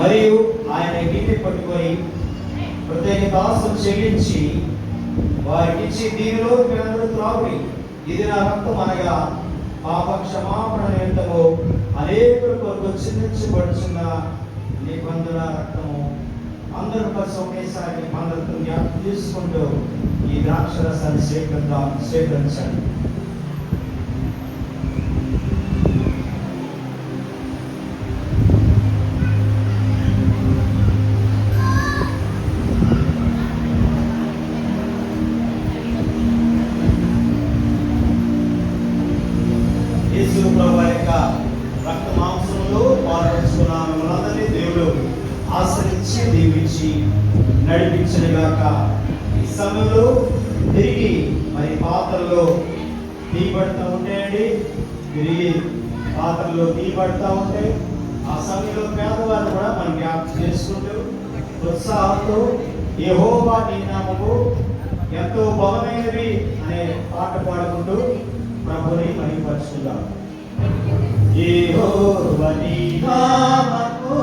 మరియు ఆయన గిన్నె పట్టుకొని కృతజ్ఞతాస్తులు చెల్లించి వారికిచ్చి, దీనిలో మీరందరూ త్రాగుడి, ఇది నా రక్తం అనగా పాప క్షమాపణ నిమిత్తము అనేకుల కొరకు చిందించబడుచున్న నిబంధన రక్తము. అందరూ కలిసి ఒకేసారి అందరితో జ్ఞాపకం చేసుకుంటూ ఈ ద్రాక్షరసాన్ని స్వీకరించండి. యేసు ప్రభువు యొక్క రక్త మాంసంలో పాల్పంచుకున్న మనందరినీ దేవుడు ఆశ్రయించి దీవించి నడిపించనుగాక. ఈ సమయంలో తిరిగి మరి పాత్రలో తీయబడుతూ ఉంటాయండి. తిరిగి పాత్రలో తీయబడుతూ ఉంటాయి. ఆ సమయంలో పేదవాళ్ళు కూడా మనం జ్ఞాపకం చేసుకుంటూ ఉత్సాహంతో యెహోవా నీ నామము ఎంతో బలమైనవి అనే పాట పాడుకుంటూ ప్రభుని మహిమపరుచుకుందాం. యెహోవా నీ నామము